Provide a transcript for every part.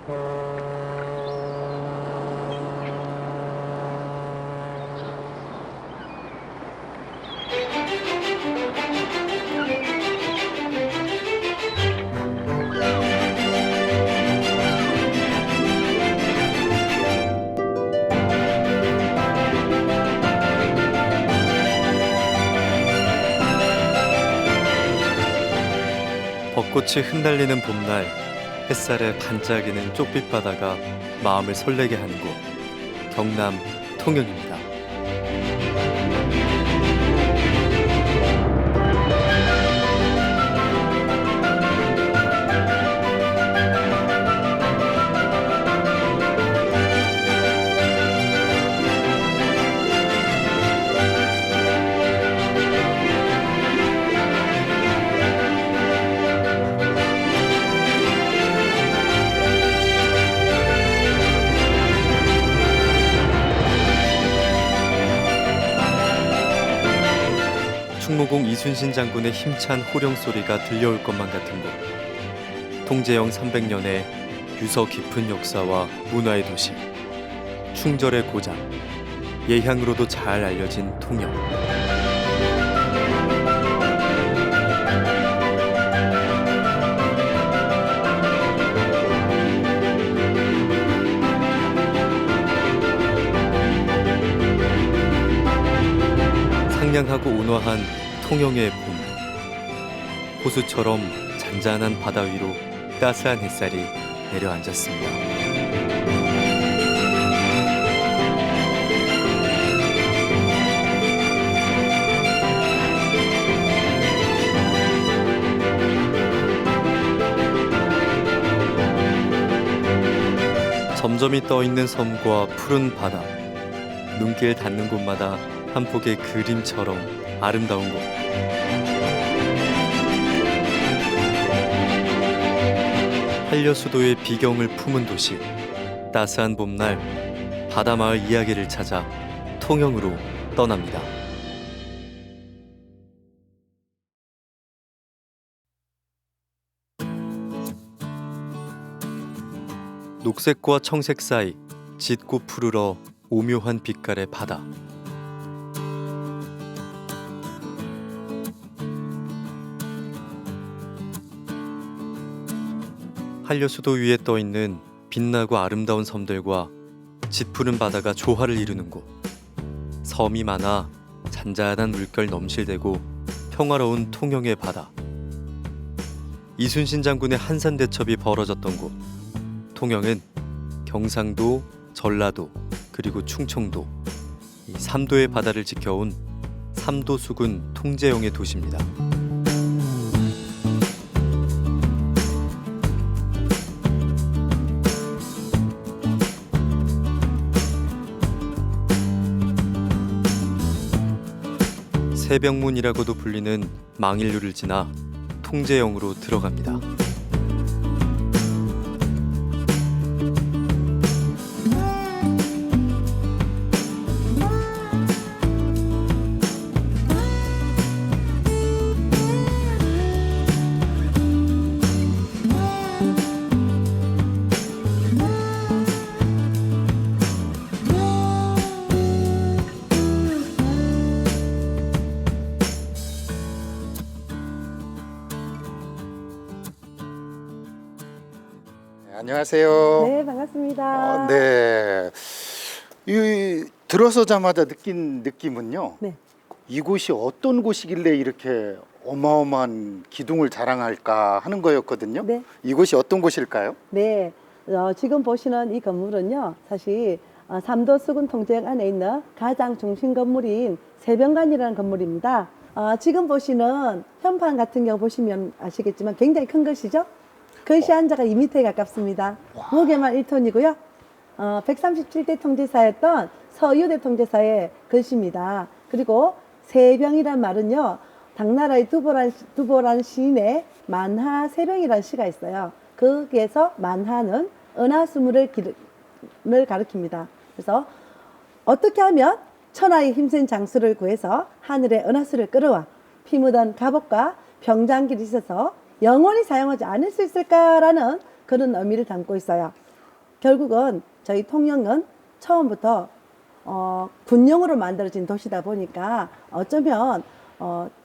벚꽃이 흩날리는 봄날, 햇살에 반짝이는 쪽빛 바다가 마음을 설레게 하는 곳, 경남 통영입니다. 충무공 이순신 장군의 힘찬 호령 소리가 들려올 것만 같은 곳, 통제영 300년의 유서 깊은 역사와 문화의 도시, 충절의 고장, 예향으로도 잘 알려진 통영. 상냥하고 온화한 통영의 봄, 호수처럼 잔잔한 바다 위로 따스한 햇살이 내려앉았습니다. 점점이 떠있는 섬과 푸른 바다, 눈길 닿는 곳마다 한 폭의 그림처럼 아름다운 곳. 한려수도의 비경을 품은 도시, 따스한 봄날 바다마을 이야기를 찾아 통영으로 떠납니다. 녹색과 청색 사이 짙고 푸르러 오묘한 빛깔의 바다. 한려수도 위에 떠있는 빛나고 아름다운 섬들과 짙푸른 바다가 조화를 이루는 곳. 섬이 많아 잔잔한 물결 넘실대고 평화로운 통영의 바다. 이순신 장군의 한산대첩이 벌어졌던 곳. 통영은 경상도, 전라도, 그리고 충청도 이 3도의 바다를 지켜온 삼도 수군 통제영의 도시입니다. 새벽문이라고도 불리는 망일루를 지나 통제영으로 들어갑니다. 안녕하세요. 네, 반갑습니다. 네. 들어서자마자 느낀 느낌은요. 네. 이곳이 어떤 곳이길래 이렇게 어마어마한 기둥을 자랑할까 하는 거였거든요. 네. 이곳이 어떤 곳일까요? 네, 지금 보시는 이 건물은요, 사실 삼도 수군 통제역 안에 있는 가장 중심 건물인 세병관이라는 건물입니다. 지금 보시는 현판 같은 경우 보시면 아시겠지만 굉장히 큰 것이죠. 글씨 한자가 2m에 가깝습니다. 무게만 1톤이고요. 137대 통제사였던 서유대 통제사의 글씨입니다. 그리고 세병이란 말은요, 당나라의 두보란 시인의 만하 세병이라는 시가 있어요. 거기에서 만하는 은하수물을 가리킵니다. 그래서 어떻게 하면 천하의 힘센 장수를 구해서 하늘의 은하수를 끌어와 피 묻은 갑옷과 병장기를 있어서 영원히 사용하지 않을 수 있을까라는 그런 의미를 담고 있어요. 결국은 저희 통영은 처음부터 군용으로 만들어진 도시다 보니까 어쩌면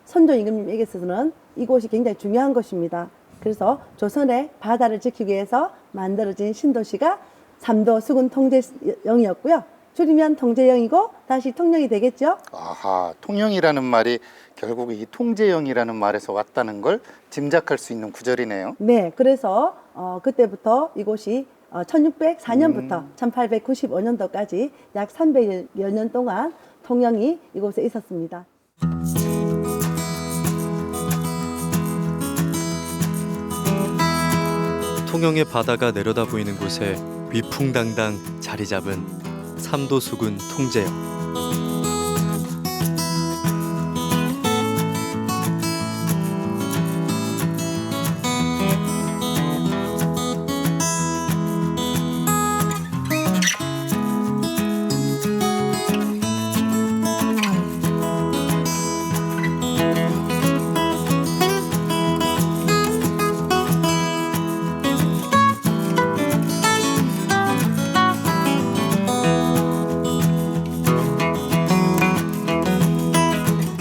선조 임금님에게서는 이곳이 굉장히 중요한 곳입니다. 그래서 조선의 바다를 지키기 위해서 만들어진 신도시가 삼도 수군 통제영이었고요. 줄이면 통제영이고 다시 통영이 되겠죠. 아하, 통영이라는 말이 결국 이 통제영이라는 말에서 왔다는 걸 짐작할 수 있는 구절이네요. 네, 그래서 그때부터 이곳이 1604년부터 1895년도까지 약 300여 년 동안 통영이 이곳에 있었습니다. 통영의 바다가 내려다 보이는 곳에 위풍당당 자리 잡은 삼도 수군 통제영.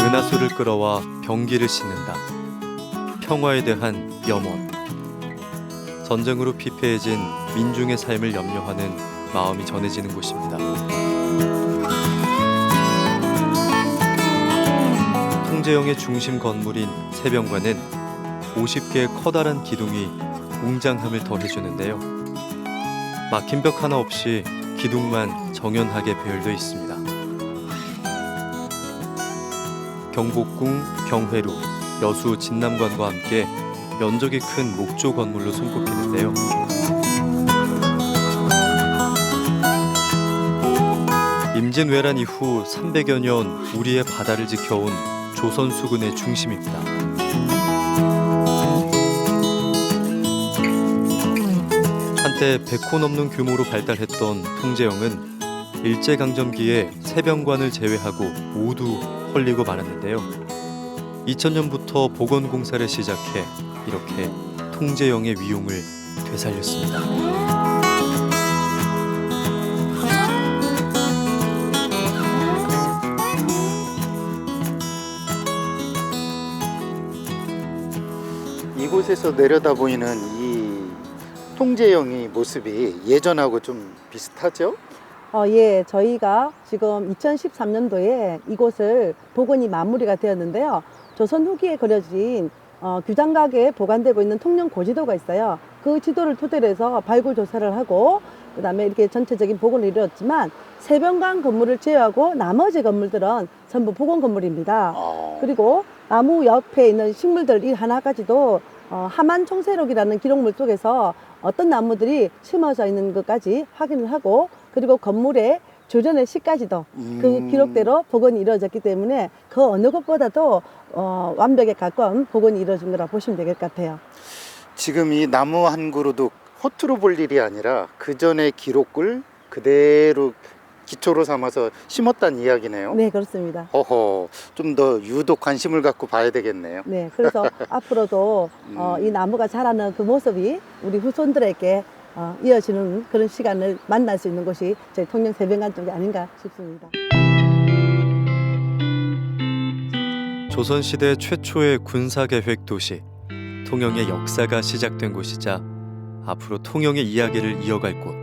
은하수를 끌어와 병기를 싣는다. 평화에 대한 염원. 전쟁으로 피폐해진 민중의 삶을 염려하는 마음이 전해지는 곳입니다. 통제영의 중심 건물인 세병관은 50개의 커다란 기둥이 웅장함을 더해주는데요. 막힌 벽 하나 없이 기둥만 정연하게 배열되어 있습니다. 경복궁, 경회루, 여수, 진남관과 함께 면적이 큰 목조 건물로 손꼽히는데요. 임진왜란 이후 300여 년 우리의 바다를 지켜온 조선 수군의 중심입니다. 한때 100호 넘는 규모로 발달했던 통제영은 일제강점기에 세병관을 제외하고 모두 헐리고 말았는데요. 2000년부터 복원공사를 시작해 이렇게 통제영의 위용을 되살렸습니다. 이곳에서 내려다 보이는 이 통제영의 모습이 예전하고 좀 비슷하죠? 예, 저희가 지금 2013년도에 이곳을 복원이 마무리가 되었는데요. 조선 후기에 그려진 규장각에 보관되고 있는 통영 고지도가 있어요. 그 지도를 토대로 해서 발굴 조사를 하고 그다음에 이렇게 전체적인 복원을 이루었지만 세병관 건물을 제외하고 나머지 건물들은 전부 복원 건물입니다. 그리고 나무 옆에 있는 식물들 이 하나까지도 하만 총세록이라는 기록물 속에서 어떤 나무들이 심어져 있는 것까지 확인을 하고 그리고 건물의 조전의 시까지도 그 기록대로 복원이 이루어졌기 때문에 그 어느 것보다도 완벽에 가까운 복원이 이루어진 거라 보시면 될 것 같아요. 지금 이 나무 한 그루도 허투루 볼 일이 아니라 그 전의 기록을 그대로 기초로 삼아서 심었다는 이야기네요. 네, 그렇습니다. 허허, 좀 더 유독 관심을 갖고 봐야 되겠네요. 네, 그래서 앞으로도 이 나무가 자라는 그 모습이 우리 후손들에게 이어지는 그런 시간을 만날 수 있는 곳이 저희 통영 세병관 쪽이 아닌가 싶습니다. 조선시대 최초의 군사계획 도시 통영의 역사가 시작된 곳이자 앞으로 통영의 이야기를 이어갈 곳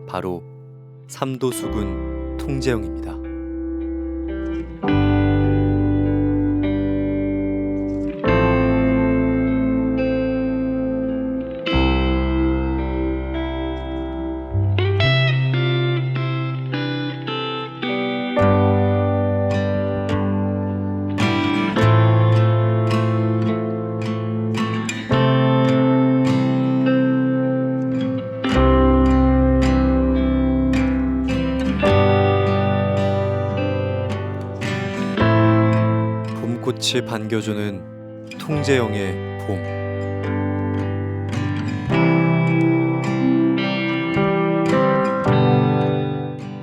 바로 삼도 수군 통제영입니다. 봄꽃이 반겨주는 통제영의 봄.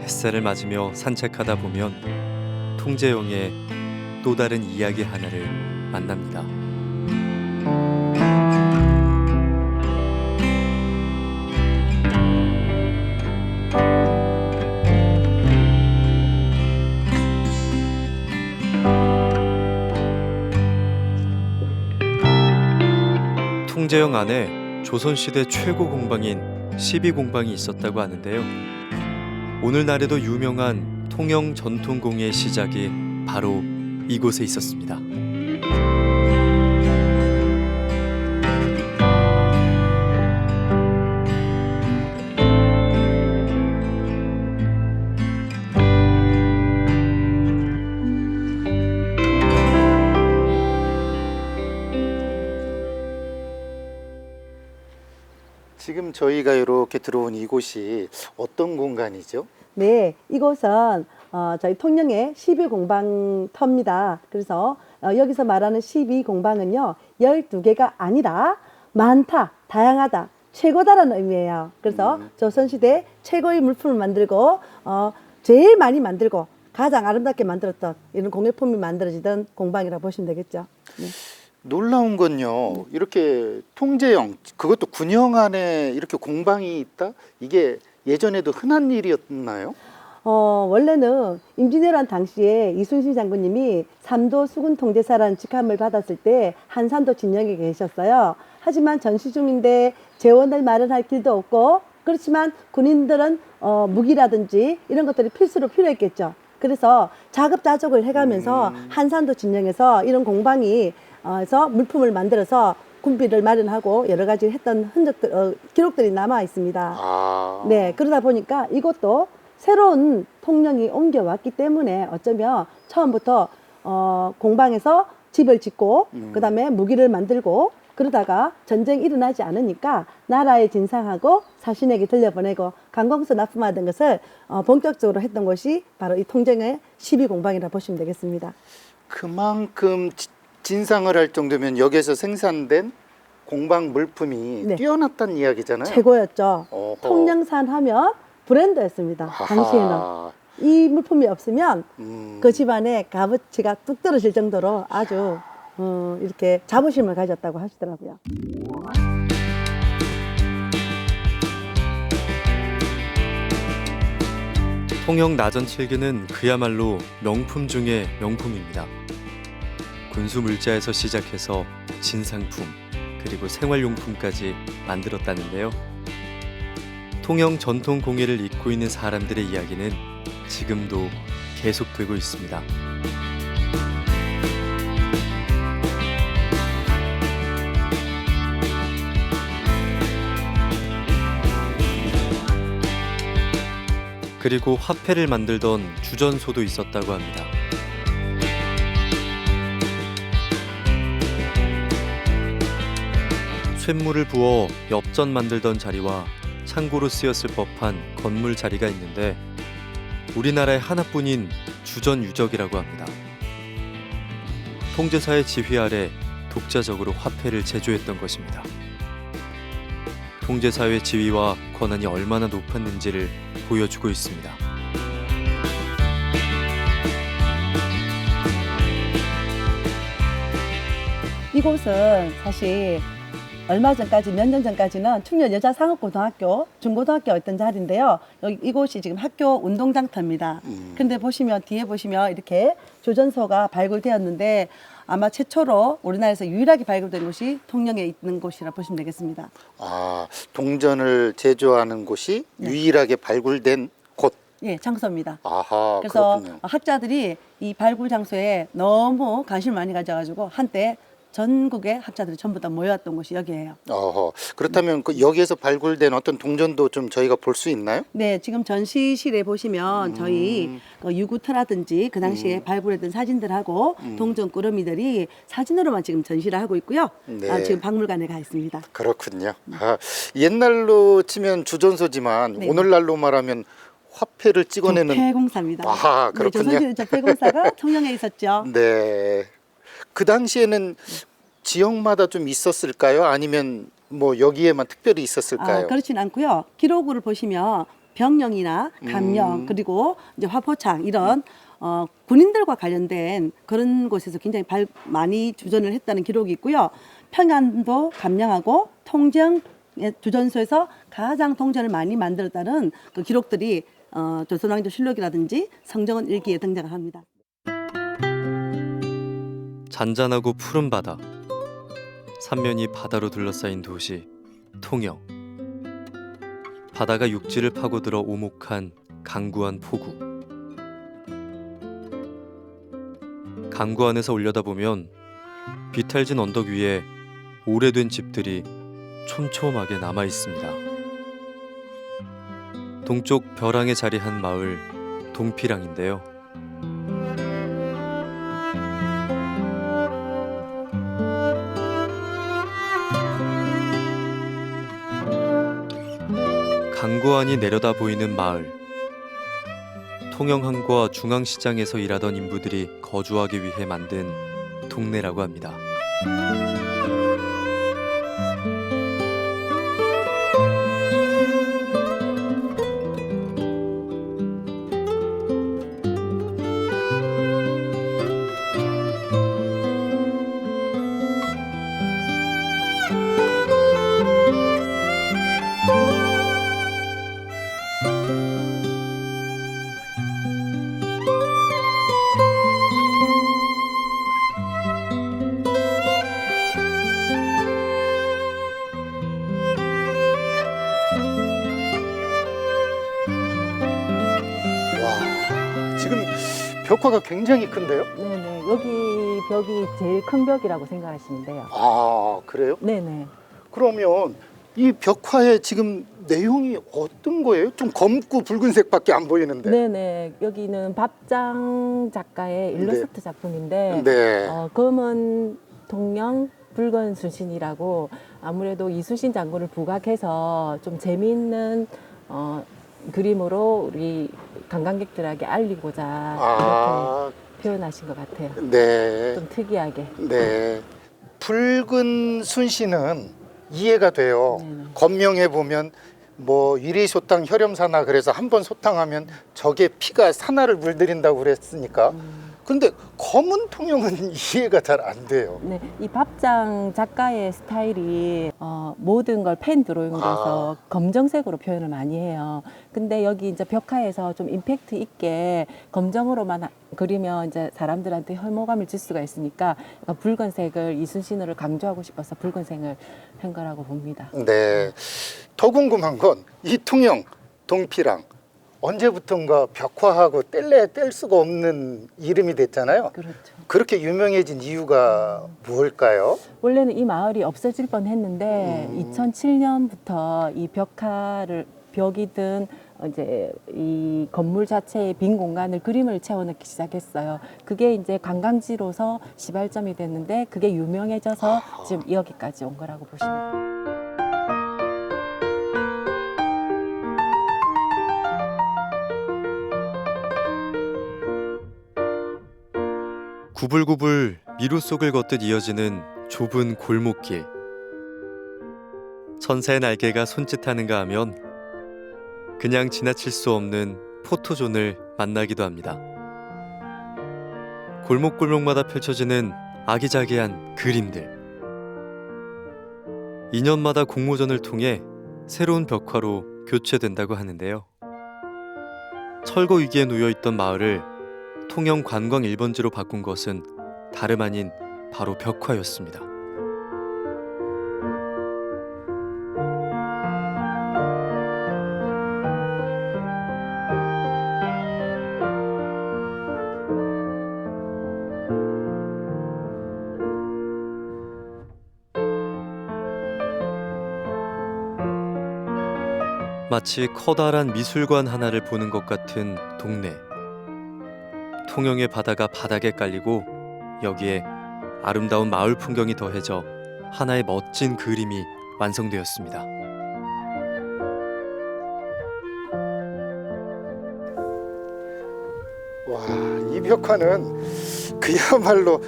햇살을 맞으며 산책하다 보면 통제영의 또 다른 이야기 하나를 만납니다. 통제영 안에 조선시대 최고 공방인 12공방이 있었다고 하는데요. 오늘날에도 유명한 통영 전통공예의 시작이 바로 이곳에 있었습니다. 지금 저희가 이렇게 들어온 이곳이 어떤 공간이죠? 네, 이곳은 저희 통영의 12공방터입니다. 그래서 여기서 말하는 12공방은요, 12개가 아니라 많다, 다양하다, 최고다라는 의미예요. 그래서 조선시대 최고의 물품을 만들고 제일 많이 만들고 가장 아름답게 만들었던 이런 공예품이 만들어지던 공방이라고 보시면 되겠죠. 네. 놀라운 건요. 이렇게 통제영, 그것도 군영 안에 이렇게 공방이 있다? 이게 예전에도 흔한 일이었나요? 원래는 임진왜란 당시에 이순신 장군님이 삼도 수군 통제사라는 직함을 받았을 때 한산도 진영에 계셨어요. 하지만 전시 중인데 재원을 마련할 길도 없고, 그렇지만 군인들은 무기라든지 이런 것들이 필수로 필요했겠죠. 그래서 자급자족을 해가면서 한산도 진영에서 이런 공방이 해서 물품을 만들어서 군비를 마련하고 여러 가지 했던 흔적들, 기록들이 남아 있습니다. 아. 네, 그러다 보니까 이것도 새로운 통영이 옮겨왔기 때문에 어쩌면 처음부터 공방에서 집을 짓고 그다음에 무기를 만들고 그러다가 전쟁이 일어나지 않으니까 나라에 진상하고 사신에게 들려보내고 관공서 납품하던 것을 본격적으로 했던 것이 바로 이 통정의 12공방이라 보시면 되겠습니다. 그만큼 진상을 할 정도면 여기에서 생산된 공방 물품이 네. 뛰어났다는 이야기잖아요. 최고였죠. 어허. 통영산 하면 브랜드였습니다. 당시에는. 아하. 이 물품이 없으면 음. 그 집안의 값어치가 뚝 떨어질 정도로 아주 이렇게 자부심을 가졌다고 하시더라고요. 통영 나전칠기는 그야말로 명품 중의 명품입니다. 군수 물자에서 시작해서 진상품 그리고 생활용품까지 만들었다는데요. 통영 전통 공예를 잇고 있는 사람들의 이야기는 지금도 계속되고 있습니다. 그리고 화폐를 만들던 주전소도 있었다고 합니다. 쇳물을 부어 엽전 만들던 자리와 창고로 쓰였을 법한 건물 자리가 있는데 우리나라의 하나뿐인 주전유적이라고 합니다. 통제사의 지휘 아래 독자적으로 화폐를 제조했던 것입니다. 통제사의 지위와 권한이 얼마나 높았는지를 보여주고 있습니다. 이곳은 사실 얼마 전까지 몇 년 전까지는 충렬 여자상업고등학교, 중고등학교였던 자리인데요. 여기 이곳이 지금 학교 운동장터입니다. 근데 보시면 뒤에 보시면 이렇게 조전소가 발굴되었는데 아마 최초로 우리나라에서 유일하게 발굴된 곳이 통영에 있는 곳이라 보시면 되겠습니다. 아, 동전을 제조하는 곳이 네. 유일하게 발굴된 곳. 예, 장소입니다. 아하, 그래서 그렇군요. 학자들이 이 발굴 장소에 너무 관심을 많이 가져가지고 한때 전국의 학자들이 전부 다 모여왔던 곳이 여기예요. 어허, 그렇다면 그 여기에서 발굴된 어떤 동전도 좀 저희가 볼 수 있나요? 네, 지금 전시실에 보시면 저희 유구터라든지 그 당시에 발굴했던 사진들하고 동전 꾸러미들이 사진으로만 지금 전시를 하고 있고요. 네. 지금 박물관에 가 있습니다. 그렇군요. 아, 옛날로 치면 주전소지만 네. 오늘날로 말하면 화폐를 찍어내는. 조폐공사입니다. 아하, 네, 그렇군요. 조선시대 조폐공사가 통영에 있었죠. 네. 그 당시에는 지역마다 좀 있었을까요? 아니면 뭐 여기에만 특별히 있었을까요? 그렇진 않고요. 기록을 보시면 병령이나 감령 그리고 이제 화포창 이런 군인들과 관련된 그런 곳에서 굉장히 많이 주전을 했다는 기록이 있고요. 평안도 감령하고 통정 주전소에서 가장 동전을 많이 만들었다는 그 기록들이 조선왕조실록이라든지 성정원 일기에 등장을 합니다. 잔잔하고 푸른 바다, 삼면이 바다로 둘러싸인 도시 통영. 바다가 육지를 파고들어 오목한 강구안 포구. 강구안에서 올려다보면 비탈진 언덕 위에 오래된 집들이 촘촘하게 남아 있습니다. 동쪽 벼랑에 자리한 마을 동피랑인데요. 강구안이 내려다 보이는 마을. 통영항과 중앙시장에서 일하던 인부들이 거주하기 위해 만든 동네라고 합니다. 와, 지금 벽화가 굉장히 큰데요? 네네. 여기 벽이 제일 큰 벽이라고 생각하시면 돼요. 아, 그래요? 네네. 그러면 이 벽화에 지금 내용이 어떤 거예요? 좀 검고 붉은색밖에 안 보이는데. 네네. 여기는 밥장 작가의 일러스트 작품인데, 네. 검은 통영 붉은 순신이라고 아무래도 이순신 장군을 부각해서 좀 재미있는 그림으로 우리 관광객들에게 알리고자 아, 이렇게 표현하신 것 같아요. 네. 좀 특이하게. 네. 붉은 순신은 이해가 돼요. 네네. 건명해 보면 뭐 유리소탕 혈염사나 그래서 한 번 소탕하면 저게 피가 산화를 물들인다고 그랬으니까. 근데 검은 통영은 이해가 잘 안 돼요. 네, 이 밥장 작가의 스타일이 모든 걸 펜 드로잉으로 해서 검정색으로 표현을 많이 해요. 근데 여기 이제 벽화에서 좀 임팩트 있게 검정으로만 그리면 이제 사람들한테 혐오감을 줄 수가 있으니까 약간 붉은색을 이순신을 강조하고 싶어서 붉은색을 한 거라고 봅니다. 네. 더 궁금한 건 이 통영 동피랑 언제부턴가 벽화하고 뗄 수가 없는 이름이 됐잖아요. 그렇죠. 그렇게 유명해진 이유가 뭘까요? 원래는 이 마을이 없어질 뻔했는데 2007년부터 이 벽이든 이제 이 건물 자체의 빈 공간을 그림을 채워넣기 시작했어요. 그게 이제 관광지로서 시발점이 됐는데 그게 유명해져서 지금 여기까지 온 거라고 보시면 돼요. 구불구불 미로 속을 걷듯 이어지는 좁은 골목길. 천사의 날개가 손짓하는가 하면 그냥 지나칠 수 없는 포토존을 만나기도 합니다. 골목골목마다 펼쳐지는 아기자기한 그림들. 2년마다 공모전을 통해 새로운 벽화로 교체된다고 하는데요. 철거 위기에 놓여있던 마을을 통영 관광 1번지로 바꾼 것은 다름 아닌 바로 벽화였습니다. 마치 커다란 미술관 하나를 보는 것 같은 동네. 통영의 바다가 바닥에 깔리고 여기에 아름다운 마을 풍경이 더해져 하나의 멋진 그림이 완성되었습니다. 와, 이 벽화는 그야말로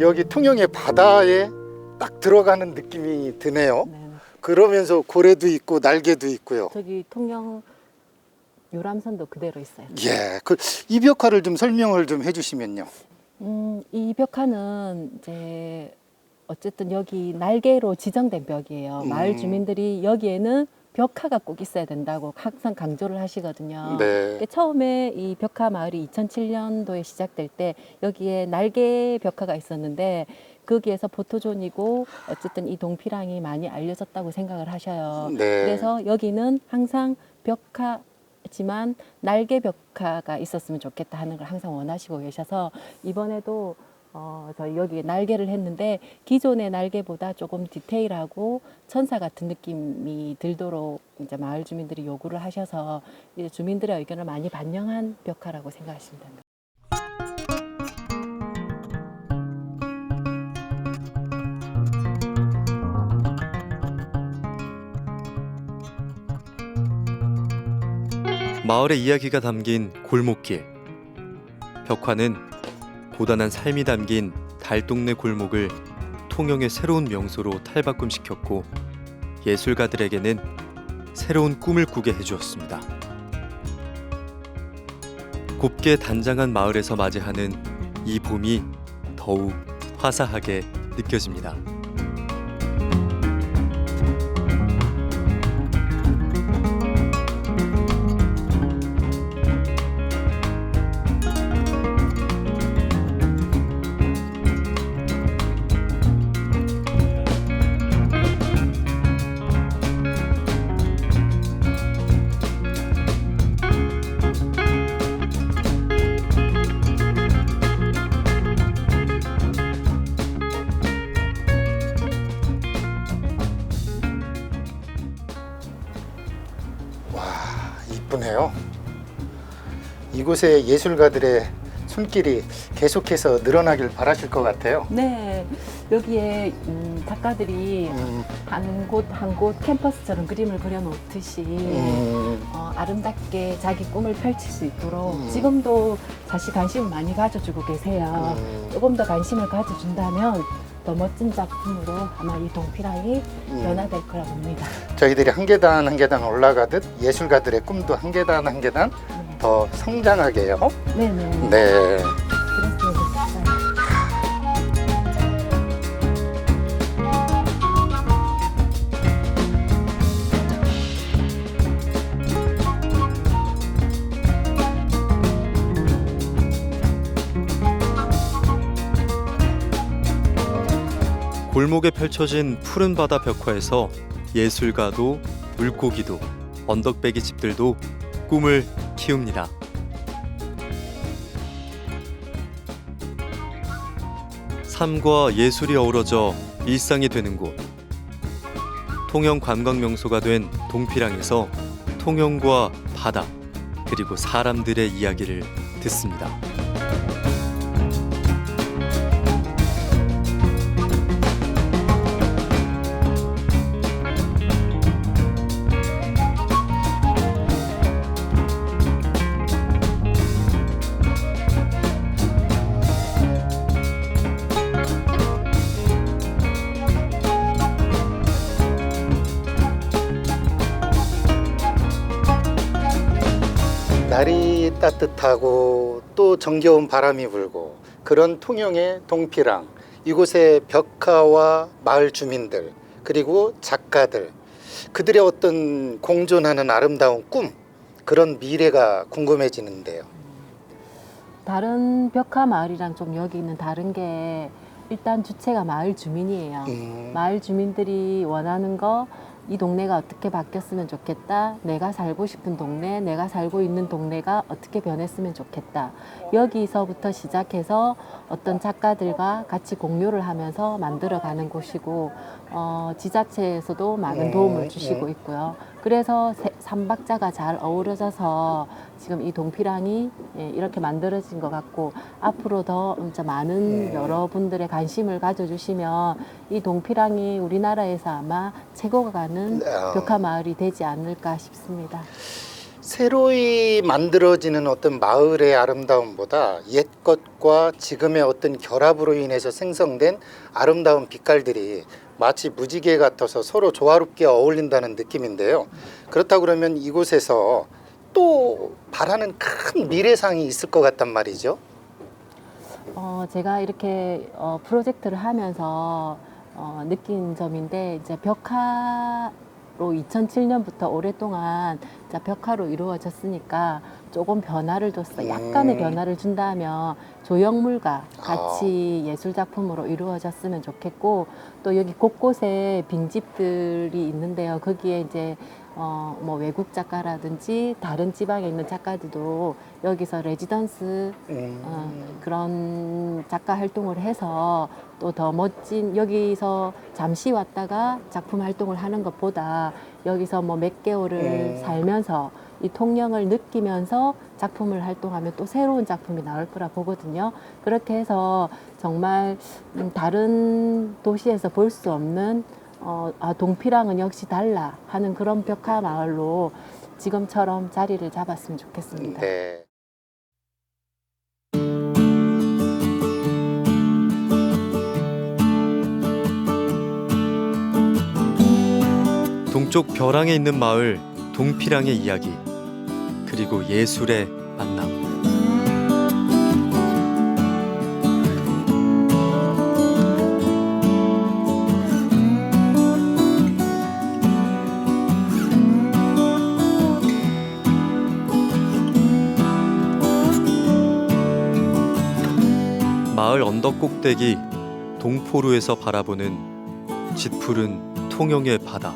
여기 통영의 바다에 딱 들어가는 느낌이 드네요. 네. 그러면서 고래도 있고 날개도 있고요. 저기 통영 유람선도 그대로 있어요. 예, 이 벽화를 좀 설명을 좀 해주시면요. 이 벽화는 이제 어쨌든 여기 날개로 지정된 벽이에요. 마을 주민들이 여기에는 벽화가 꼭 있어야 된다고 항상 강조를 하시거든요. 네. 근데 처음에 이 벽화 마을이 2007년도에 시작될 때 여기에 날개 벽화가 있었는데 거기에서 포토존이고 어쨌든 이 동피랑이 많이 알려졌다고 생각을 하셔요. 네. 그래서 여기는 항상 벽화지만 날개 벽화가 있었으면 좋겠다 하는 걸 항상 원하시고 계셔서 이번에도 저희 여기 날개를 했는데 기존의 날개보다 조금 디테일하고 천사 같은 느낌이 들도록 이제 마을 주민들이 요구를 하셔서 이제 주민들의 의견을 많이 반영한 벽화라고 생각하시면 됩니다. 마을의 이야기가 담긴 골목길. 벽화는 고단한 삶이 담긴 달동네 골목을 통영의 새로운 명소로 탈바꿈시켰고 예술가들에게는 새로운 꿈을 꾸게 해주었습니다. 곱게 단장한 마을에서 맞이하는 이 봄이 더욱 화사하게 느껴집니다. 이쁘네요. 이곳에 예술가들의 손길이 계속해서 늘어나길 바라실 것 같아요. 네, 여기에 작가들이 한 곳 한 곳 캠퍼스처럼 그림을 그려놓듯이 아름답게 자기 꿈을 펼칠 수 있도록 지금도 사실 관심을 많이 가져주고 계세요. 조금 더 관심을 가져준다면 더 멋진 작품으로 아마 이 동피랑이 변화될 거라고 봅니다. 저희들이 한 계단 한 계단 올라가듯 예술가들의 꿈도 한 계단 한 계단 더 성장하게요. 네네. 네. 그랬으면 좋겠어요. 골목에 펼쳐진 푸른 바다 벽화에서 예술가도 물고기도 언덕배기 집들도 꿈을 키웁니다. 삶과 예술이 어우러져 일상이 되는 곳. 통영 관광 명소가 된 동피랑에서 통영과 바다 그리고 사람들의 이야기를 듣습니다. 날이 따뜻하고 또 정겨운 바람이 불고 그런 통영의 동피랑, 이곳의 벽화와 마을 주민들 그리고 작가들, 그들의 어떤 공존하는 아름다운 꿈, 그런 미래가 궁금해지는데요. 다른 벽화 마을이랑 좀 여기는 다른 게 일단 주체가 마을 주민이에요. 마을 주민들이 원하는 거, 이 동네가 어떻게 바뀌었으면 좋겠다. 내가 살고 싶은 동네, 내가 살고 있는 동네가 어떻게 변했으면 좋겠다. 여기서부터 시작해서 어떤 작가들과 같이 공유를 하면서 만들어가는 곳이고 지자체에서도 많은 도움을 주시고 있고요. 그래서 삼박자가 잘 어우러져서 지금 이 동피랑이 이렇게 만들어진 것 같고 앞으로 더 진짜 많은 여러분들의 관심을 가져주시면 이 동피랑이 우리나라에서 아마 최고가 가는 벽화 마을이 되지 않을까 싶습니다. 새로이 만들어지는 어떤 마을의 아름다움보다 옛 것과 지금의 어떤 결합으로 인해서 생성된 아름다운 빛깔들이 마치 무지개 같아서 서로 조화롭게 어울린다는 느낌인데요. 그렇다고 그러면 이곳에서 또 바라는 큰 미래상이 있을 것 같단 말이죠. 제가 이렇게 프로젝트를 하면서 느낀 점인데 이제 벽화 2007년부터 오랫동안 자, 벽화로 이루어졌으니까 조금 변화를 줬어. 약간의 변화를 준다면 조형물과 같이 예술 작품으로 이루어졌으면 좋겠고, 또 여기 곳곳에 빈집들이 있는데요. 거기에 이제 뭐 외국 작가라든지 다른 지방에 있는 작가들도 여기서 레지던스 그런 작가 활동을 해서 또 더 멋진, 여기서 잠시 왔다가 작품 활동을 하는 것보다 여기서 뭐 몇 개월을 살면서 이 통영을 느끼면서 작품을 활동하면 또 새로운 작품이 나올 거라 보거든요. 그렇게 해서 정말 다른 도시에서 볼 수 없는 동피랑은 역시 달라 하는 그런 벽화 마을로 지금처럼 자리를 잡았으면 좋겠습니다. 네. 동쪽 벼랑에 있는 마을 동피랑의 이야기, 그리고 예술의 만남. 마을 언덕 꼭대기 동포루에서 바라보는 짙푸른 통영의 바다.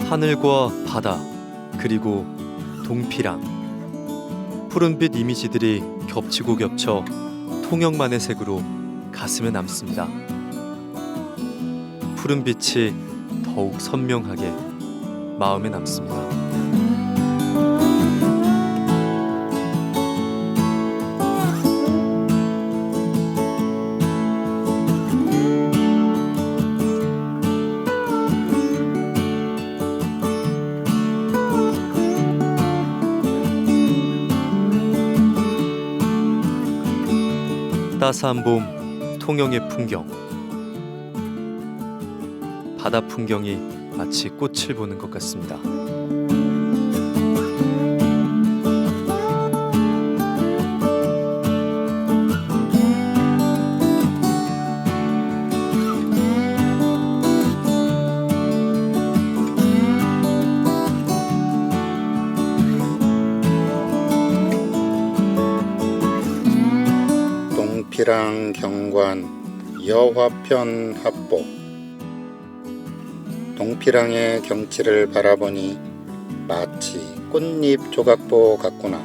하늘과 바다, 그리고 동피랑. 푸른빛 이미지들이 겹치고 겹쳐 통영만의 색으로 가슴에 남습니다. 푸른빛이 더욱 선명하게 마음에 남습니다. 따스한 봄 통영의 풍경. 바다 풍경이 마치 꽃을 보는 것 같습니다. 동피랑 경관 여화편 합보. 동피랑의 경치를 바라보니 마치 꽃잎 조각보 같구나.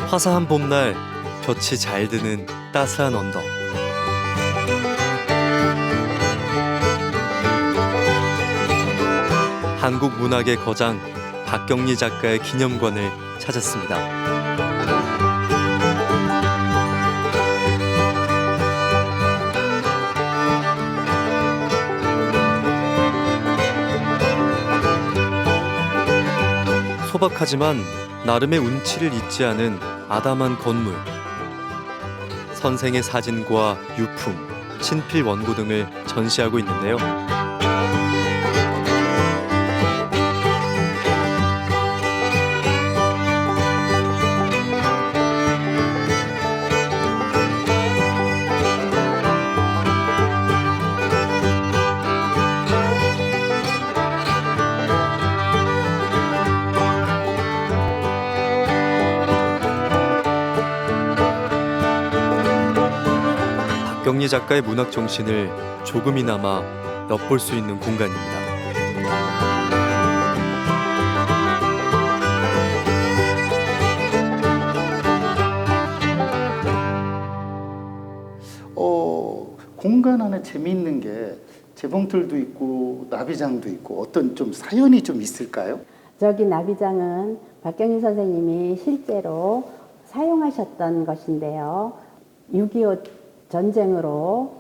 화사한 봄날 볕이 잘 드는 따스한 언덕. 한국 문학의 거장 박경리 작가의 기념관을 찾았습니다. 소박하지만 나름의 운치를 잊지 않은 아담한 건물. 선생의 사진과 유품, 친필 원고 등을 전시하고 있는데요. 박경리 작가의 문학 정신을 조금이나마 엿볼 수 있는 공간입니다. 공간 안에 재미있는 게 재봉틀도 있고 나비장도 있고 어떤 좀 사연이 좀 있을까요? 저기 나비장은 박경리 선생님이 실제로 사용하셨던 것인데요. 6.25 전쟁으로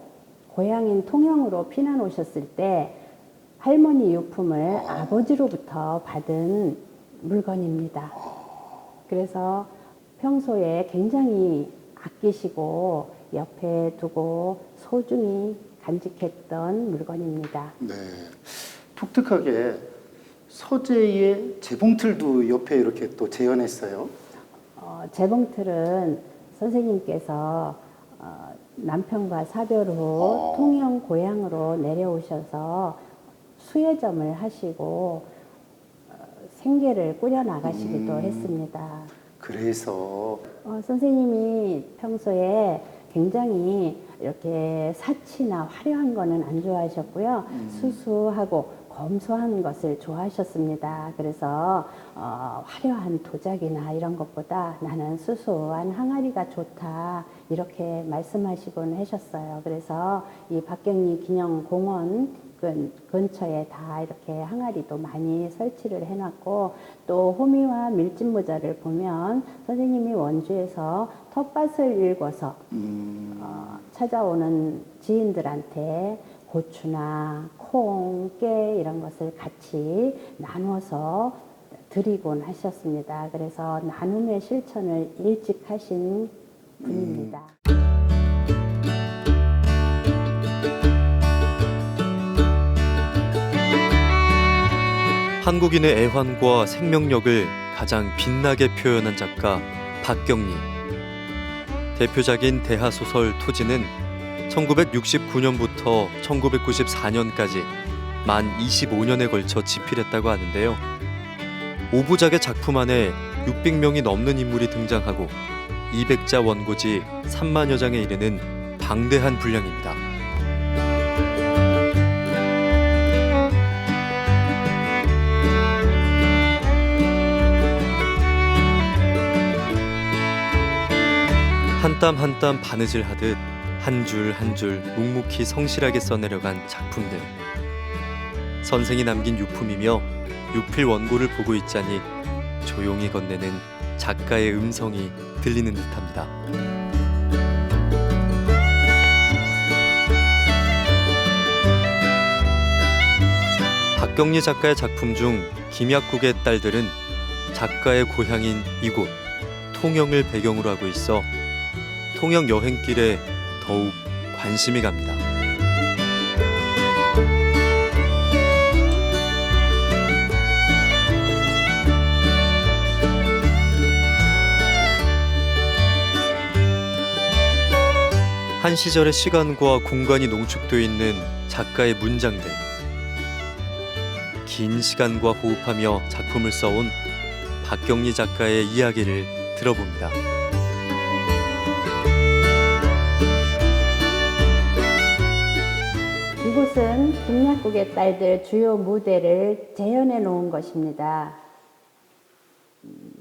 고향인 통영으로 피난 오셨을 때 할머니 유품을 아버지로부터 받은 물건입니다. 그래서 평소에 굉장히 아끼시고 옆에 두고 소중히 간직했던 물건입니다. 네. 독특하게 서재의 재봉틀도 옆에 이렇게 또 재현했어요. 재봉틀은 선생님께서 남편과 사별 후 통영 고향으로 내려오셔서 수혜점을 하시고 생계를 꾸려나가시기도 했습니다. 그래서 선생님이 평소에 굉장히 이렇게 사치나 화려한 거는 안 좋아하셨고요. 수수하고 검소한 것을 좋아하셨습니다. 그래서 화려한 도자기나 이런 것보다 나는 수수한 항아리가 좋다 이렇게 말씀하시곤 하셨어요. 그래서 이 박경리 기념공원 근처에 다 이렇게 항아리도 많이 설치를 해놨고, 또 호미와 밀짚 모자를 보면 선생님이 원주에서 텃밭을 일궈서 찾아오는 지인들한테 고추나 콩, 깨 이런 것을 같이 나눠서 드리곤 하셨습니다. 그래서 나눔의 실천을 일찍 하신 분입니다. 한국인의 애환과 생명력을 가장 빛나게 표현한 작가 박경리. 대표작인 대하소설 토지는 1969년부터 1994년까지 만 25년에 걸쳐 집필했다고 하는데요. 5부작의 작품 안에 600명이 넘는 인물이 등장하고 200자 원고지 3만여 장에 이르는 방대한 분량입니다. 한 땀 한 땀 바느질 하듯 한 줄 한 줄 묵묵히 성실하게 써내려간 작품들. 선생이 남긴 유품이며 유필 원고를 보고 있자니 조용히 건네는 작가의 음성이 들리는 듯합니다. 박경리 작가의 작품 중 김약국의 딸들은 작가의 고향인 이곳 통영을 배경으로 하고 있어 통영 여행길에 더욱 관심이 갑니다. 한 시절의 시간과 공간이 농축되어 있는 작가의 문장들. 긴 시간과 호흡하며 작품을 써온 박경리 작가의 이야기를 들어봅니다. 이곳은 김약국의 딸들 주요 무대를 재현해 놓은 것입니다.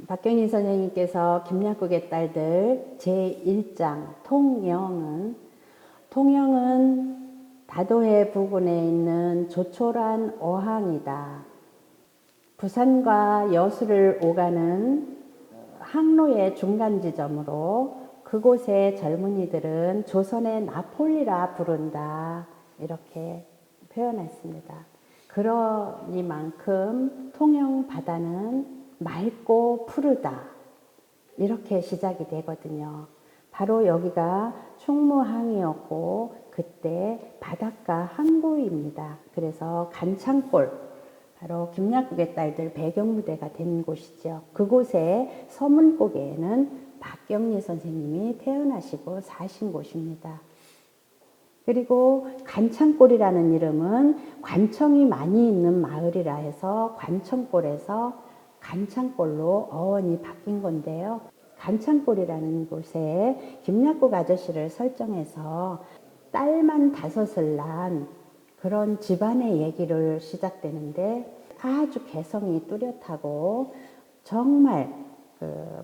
박경리 선생님께서 김약국의 딸들 제1장 통영은 다도해 부근에 있는 조촐한 어항이다. 부산과 여수를 오가는 항로의 중간 지점으로 그곳의 젊은이들은 조선의 나폴리라 부른다. 이렇게 표현했습니다. 그러니만큼 통영 바다는 맑고 푸르다. 이렇게 시작이 되거든요. 바로 여기가 충무항이었고 그때 바닷가 항구입니다. 그래서 간창골, 바로 김약국의 딸들 배경무대가 된 곳이죠. 그곳에 서문고개에는 박경리 선생님이 태어나시고 사신 곳입니다. 그리고 간창골이라는 이름은 관청이 많이 있는 마을이라 해서 관청골에서 간창골로 어원이 바뀐 건데요. 간창골이라는 곳에 김약국 아저씨를 설정해서 딸만 5을 낳은 그런 집안의 얘기를 시작되는데 아주 개성이 뚜렷하고 정말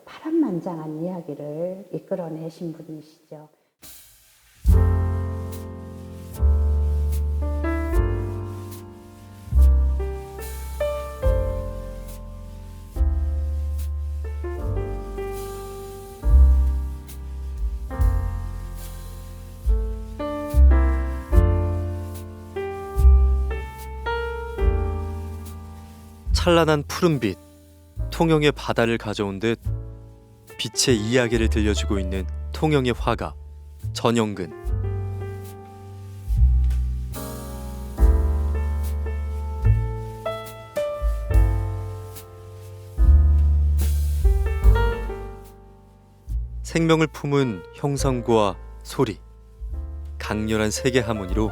파란만장한 이야기를 이끌어내신 분이시죠. 찬란한 푸른빛, 통영의 바다를 가져온 듯 빛의 이야기를 들려주고 있는 통영의 화가 전영근. 생명을 품은 형상과 소리, 강렬한 세계 하모니로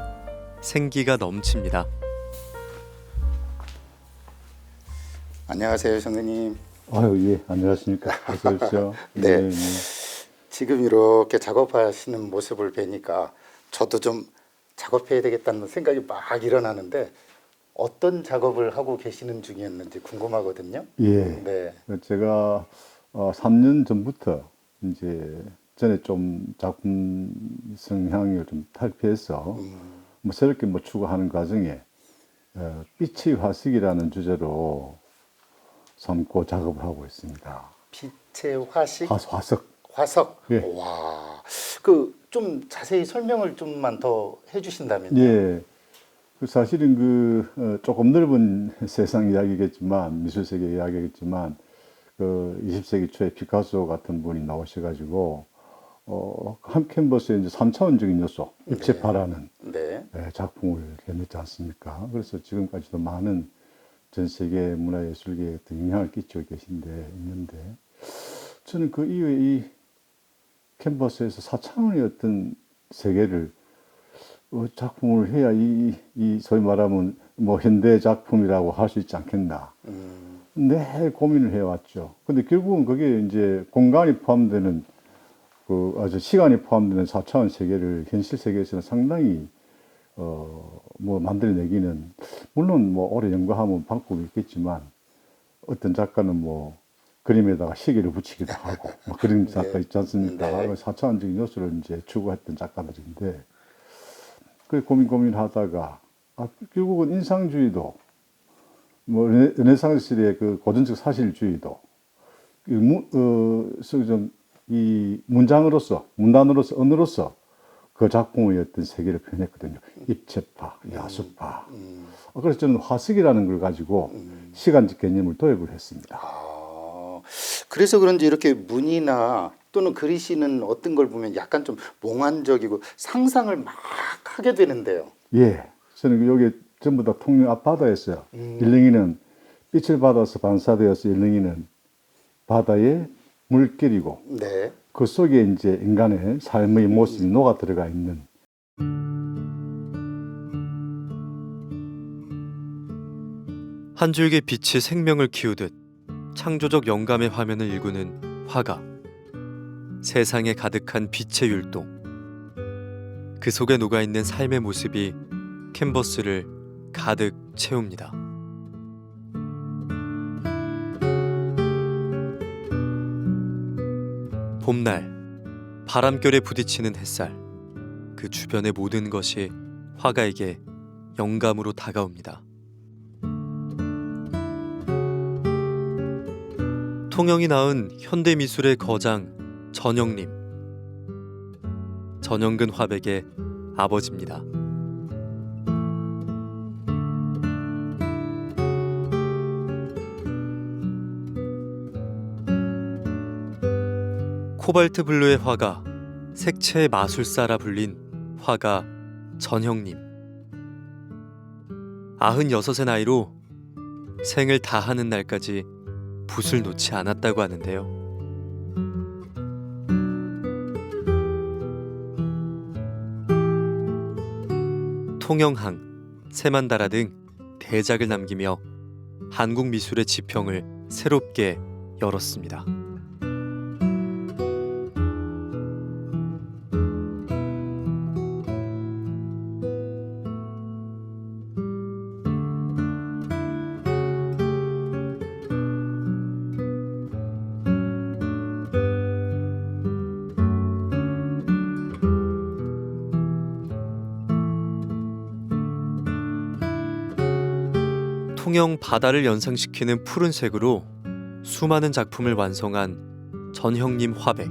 생기가 넘칩니다. 안녕하세요, 선생님. 아유, 예, 안녕하십니까. 어서 오십시오. 네. 지금 이렇게 작업하시는 모습을 뵈니까 저도 좀 작업해야 되겠다는 생각이 막 일어나는데 어떤 작업을 하고 계시는 중이었는지 궁금하거든요. 예. 네. 제가 3년 전부터 이제 전에 좀 작품 성향을 좀 탈피해서 뭐 새롭게 뭐 추구하는 과정에 빛의 화석이라는 주제로 삼고 작업을 하고 있습니다. 빛의 화식, 화석. 화석. 예. 와, 그 좀 자세히 설명을 좀만 더 해주신다면요. 예. 그 사실은 조금 넓은 세상 이야기겠지만 미술 세계 이야기겠지만 그 20세기 초에 피카소 같은 분이 나오셔가지고 한 캔버스에 이제 3차원적인 요소, 입체파라는 네. 작품을 해냈지 않습니까? 그래서 지금까지도 많은 전 세계 문화예술계에 어떤 영향을 끼치고 있는데 저는 그 이후에 이 캔버스에서 4차원의 어떤 세계를 작품을 해야 이 소위 말하면 뭐 현대 작품이라고 할 수 있지 않겠나. 늘 고민을 해왔죠. 근데 결국은 그게 이제 공간이 포함되는 아주 시간이 포함되는 4차원 세계를 현실 세계에서는 상당히 뭐 만들어내기는 물론 뭐 오래 연구하면 방법이 있겠지만 어떤 작가는 뭐 그림에다가 시계를 붙이기도 하고 뭐 그림 작가 있지 않습니까? 네. 4차원적인 요소를 이제 추구했던 작가들인데 그 고민하다가 결국은 인상주의도 뭐 르네상스 시대의 그 고전적 사실주의도 이 문장으로서 문단으로서 언어로서 그 작품의 어떤 세계를 표현했거든요. 입체파, 야수파. 그래서 저는 화석이라는 걸 가지고 시간적 개념을 도입을 했습니다. 그래서 그런지 이렇게 문이나 또는 그리시는 어떤 걸 보면 약간 좀 몽환적이고 상상을 막 하게 되는데요. 예, 저는 여기 전부 다 통영 앞바다였어요. 일릉이는 빛을 받아서 반사되어서 일릉이는 바다의 물결이고 네. 그 속에 이제 인간의 삶의 모습이 녹아 들어가 있는. 한 줄기 빛이 생명을 키우듯 창조적 영감의 화면을 일구는 화가. 세상에 가득한 빛의 율동. 그 속에 녹아있는 삶의 모습이 캔버스를 가득 채웁니다. 봄날, 바람결에 부딪히는 햇살. 그 주변의 모든 것이 화가에게 영감으로 다가옵니다. 통영이 낳은 현대미술의 거장 전영림. 전영근 화백의 아버지입니다. 코발트 블루의 화가, 색채의 마술사라 불린 화가 전형님. 96의 나이로 생을 다하는 날까지 붓을 놓지 않았다고 하는데요. 통영항, 세만다라 등 대작을 남기며 한국 미술의 지평을 새롭게 열었습니다. 통영 바다를 연상시키는 푸른색으로 수많은 작품을 완성한 전형님 화백.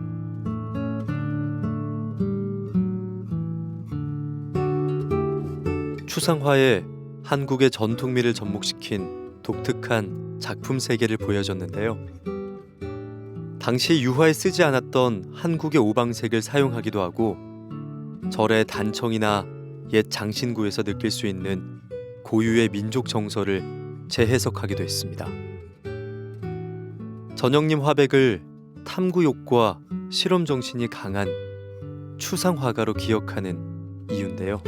추상화에 한국의 전통미를 접목시킨 독특한 작품 세계를 보여줬는데요. 당시 유화에 쓰지 않았던 한국의 오방색을 사용하기도 하고 절의 단청이나 옛 장신구에서 느낄 수 있는 고유의 민족 정서를 재해석하기도 했습니다. 전영림 화백을 탐구욕과 실험 정신이 강한 추상 화가로 기억하는 이유인데요.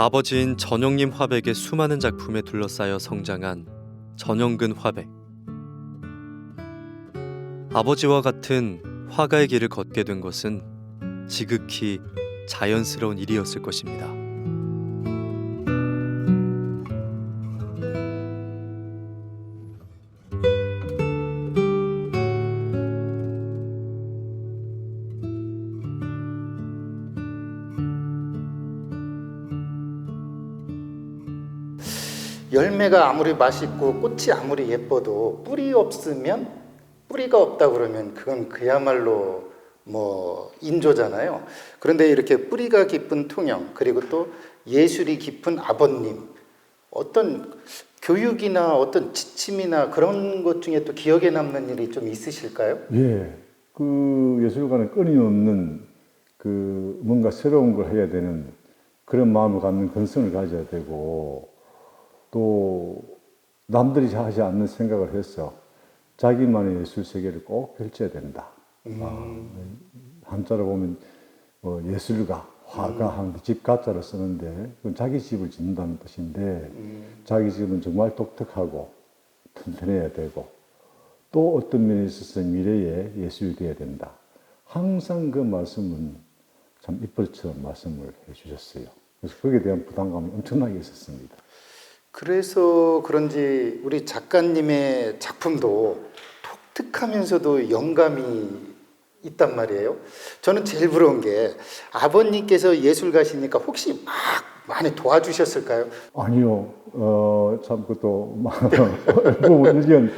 아버지인 전영림 화백의 수많은 작품에 둘러싸여 성장한 전영근 화백. 아버지와 같은 화가의 길을 걷게 된 것은 지극히 자연스러운 일이었을 것입니다. 열매가 아무리 맛있고 꽃이 아무리 예뻐도 뿌리 없으면, 뿌리가 없다 그러면 그건 그야말로 뭐 인조잖아요. 그런데 이렇게 뿌리가 깊은 통영, 그리고 또 예술이 깊은 아버님, 어떤 교육이나 어떤 지침이나 그런 것 중에 또 기억에 남는 일이 좀 있으실까요? 예, 그 예술가는 끊임없는 그 뭔가 새로운 걸 해야 되는 그런 마음을 갖는 근성을 가져야 되고, 또 남들이 하지 않는 생각을 해서 자기만의 예술 세계를 꼭 펼쳐야 된다. 한자로 보면 예술가, 화가 하는데 집 가자를 쓰는데 그건 자기 집을 짓는다는 뜻인데, 자기 집은 정말 독특하고 튼튼해야 되고, 또 어떤 면에 있어서 미래의 예술이 되어야 된다. 항상 그 말씀은 참 이빨처럼 말씀을 해주셨어요. 그래서 거기에 대한 부담감이 엄청나게 있었습니다. 그래서 그런지 우리 작가님의 작품도 독특하면서도 영감이 있단 말이에요. 저는 제일 부러운 게 아버님께서 예술가시니까 혹시 막 많이 도와주셨을까요? 아니요, 참 그것도 의견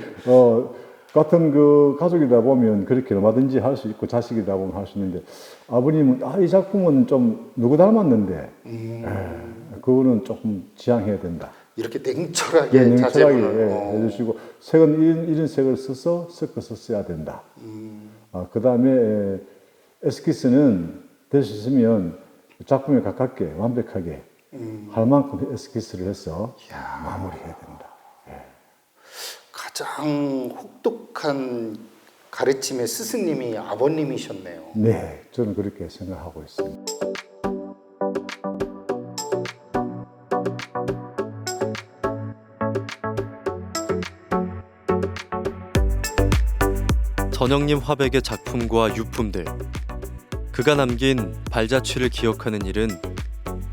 같은 그 가족이다 보면 그렇게 얼마든지 할 수 있고, 자식이다 보면 할 수 있는데, 아버님은 이 작품은 좀 누구 닮았는데 그거는 조금 지양해야 된다. 이렇게 냉철하게 냉철하게 자제분을 해주시고, 색은 이런 색을 써서 섞어서 써야 된다. 그 다음에 에스키스는 될 수 있으면 작품에 가깝게 완벽하게 할 만큼 에스키스를 해서 마무리해야 된다. 가장 혹독한 가르침의 스승님이 아버님이셨네요. 네, 저는 그렇게 생각하고 있습니다. 전영림 화백의 작품과 유품들, 그가 남긴 발자취를 기억하는 일은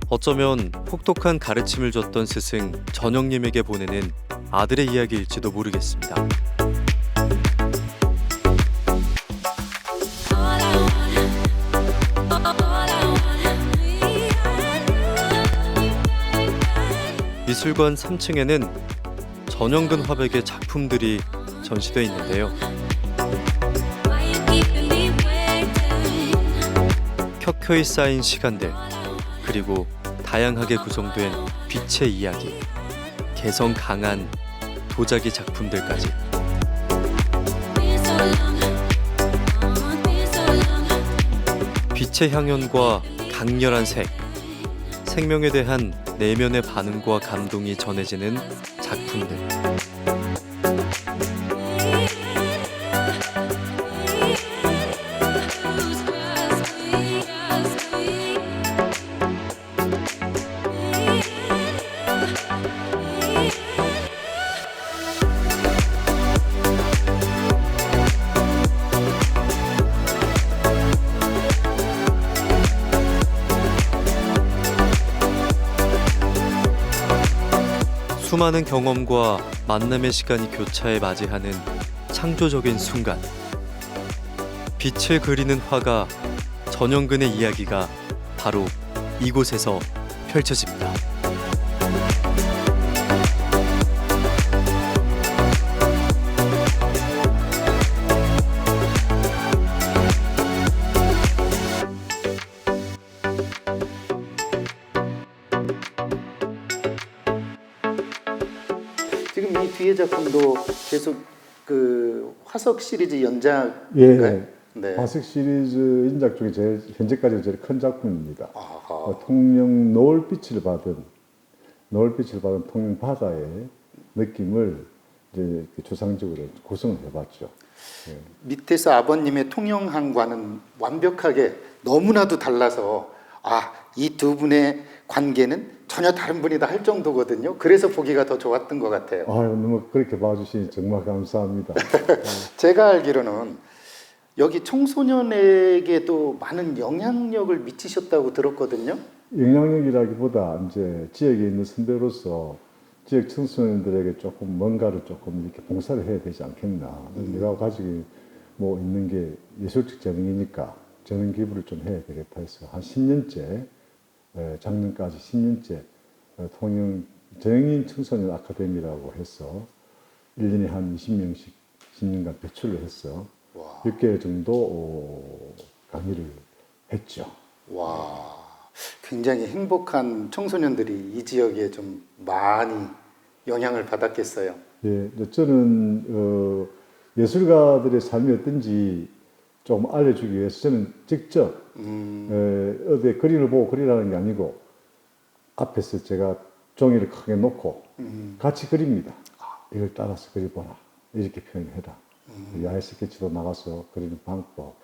어쩌면 혹독한 가르침을 줬던 스승 전영림에게 보내는 아들의 이야기일지도 모르겠습니다. 미술관 3층에는 전영근 화백의 작품들이 전시되어 있는데요. 켜켜이 쌓인 시간들, 그리고 다양하게 구성된 빛의 이야기, 개성 강한 도자기 작품들까지. 빛의 향연과 강렬한 색, 생명에 대한 내면의 반응과 감동이 전해지는 작품들. 수많은 경험과 만남의 시간이 교차해 맞이하는 창조적인 순간. 빛을 그리는 화가 전영근의 이야기가 바로 이곳에서 펼쳐집니다. 지금 이 뒤에 작품도 계속 그 화석 시리즈 연작인가요? 예. 네. 화석 시리즈 인작 중에 제일 현재까지 제일 큰 작품입니다. 아하. 통영 노을빛을 받은 통영 바다의 느낌을 이제 조상적으로 구성을 해봤죠. 예. 밑에서 아버님의 통영항과는 완벽하게 너무나도 달라서 이 두 분의 관계는 전혀 다른 분이다 할 정도거든요. 그래서 보기가 더 좋았던 것 같아요. 아유, 너무 그렇게 봐주시니 정말 감사합니다. 제가 알기로는 여기 청소년에게도 많은 영향력을 미치셨다고 들었거든요. 영향력이라기보다 이제 지역에 있는 선배로서 지역 청소년들에게 조금 뭔가를 조금 이렇게 봉사를 해야 되지 않겠나. 내가 가지고 뭐 있는 게 예술적 재능이니까 재능 기부를 좀 해야 되겠다 해서 한 10년째, 작년까지 10년째 통영 정인 청소년 아카데미라고 해서 1년에 한 20명씩 10년간 배출을 해서 와. 6개월 정도 강의를 했죠. 와, 굉장히 행복한 청소년들이 이 지역에 좀 많이 영향을 받았겠어요. 예, 저는 예술가들의 삶이 어떤지 좀 알려주기 위해서 저는 직접 어디 그림을 보고 그리라는 게 아니고 앞에서 제가 종이를 크게 놓고 같이 그립니다. 이걸 따라서 그려보라. 이렇게 표현해라. 야외 스케치도 나가서 그리는 방법.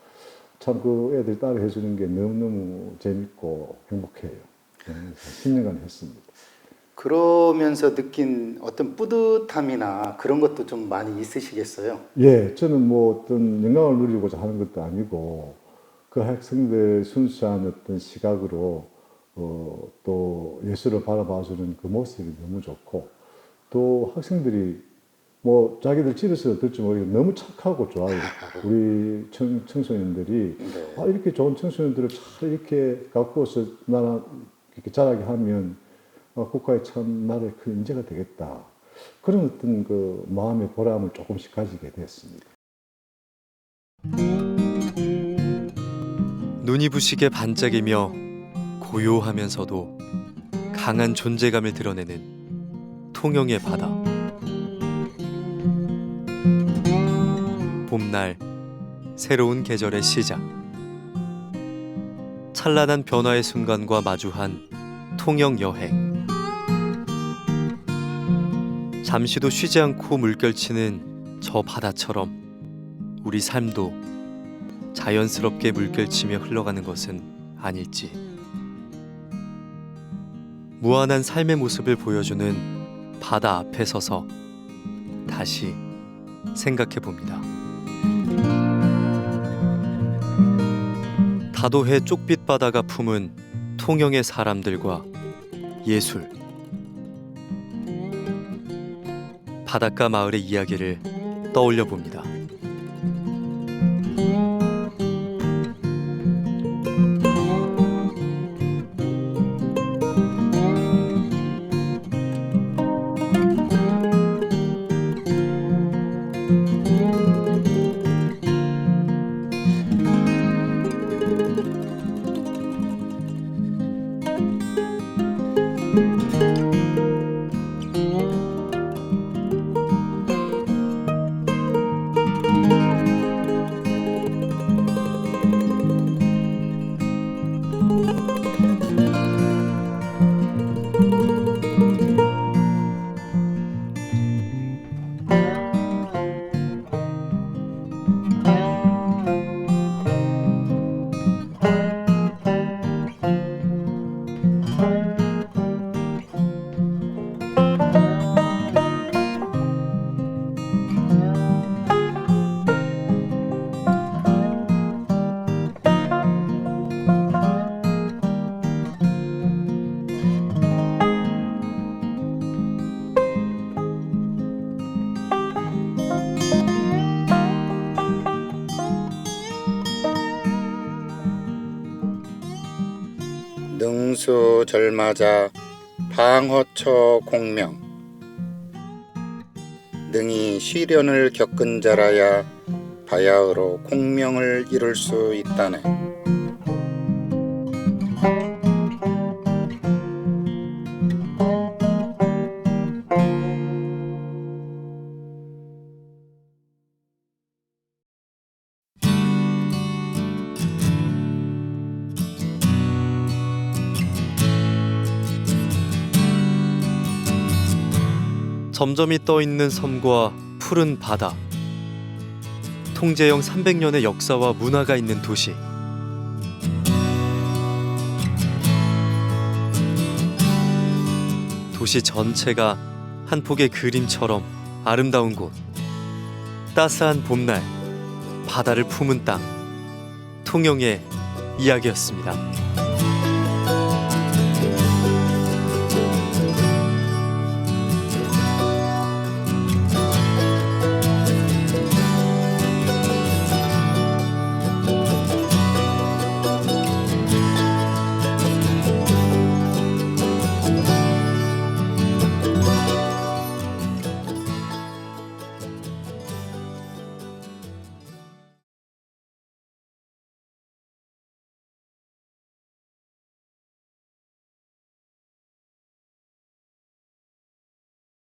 참 그 애들 따라 해주는 게 너무너무 재밌고 행복해요. 그래서 10년간 했습니다. 그러면서 느낀 어떤 뿌듯함이나 그런 것도 좀 많이 있으시겠어요? 예, 저는 뭐 어떤 영광을 누리고자 하는 것도 아니고 그 학생들 순수한 어떤 시각으로 또 예술을 바라봐주는 그 모습이 너무 좋고 또 학생들이 뭐 자기들 집에서 어떨지 모르겠는데 너무 착하고 좋아요. 우리 청소년들이 네. 이렇게 좋은 청소년들을 잘 이렇게 갖고서 나라 이렇게 자라게 하면 국가에 참 나라의 큰 인재가 되겠다. 그런 어떤 그 마음의 보람을 조금씩 가지게 됐습니다. 눈이 부시게 반짝이며 고요하면서도 강한 존재감을 드러내는 통영의 바다. 봄날, 새로운 계절의 시작. 찬란한 변화의 순간과 마주한 통영 여행. 잠시도 쉬지 않고 물결치는 저 바다처럼 우리 삶도 자연스럽게 물결치며 흘러가는 것은 아닐지. 무한한 삶의 모습을 보여주는 바다 앞에 서서 다시 생각해 봅니다. 다도해 쪽빛 바다가 품은 통영의 사람들과 예술. 바닷가 마을의 이야기를 떠올려 봅니다. 일수절마자 방허처 공명 능히 시련을 겪은 자라야 바야흐로 공명을 이룰 수 있다네. 점점이 떠있는 섬과 푸른 바다, 통제영 300년의 역사와 문화가 있는 도시. 도시 전체가 한 폭의 그림처럼 아름다운 곳. 따스한 봄날, 바다를 품은 땅. 통영의 이야기였습니다.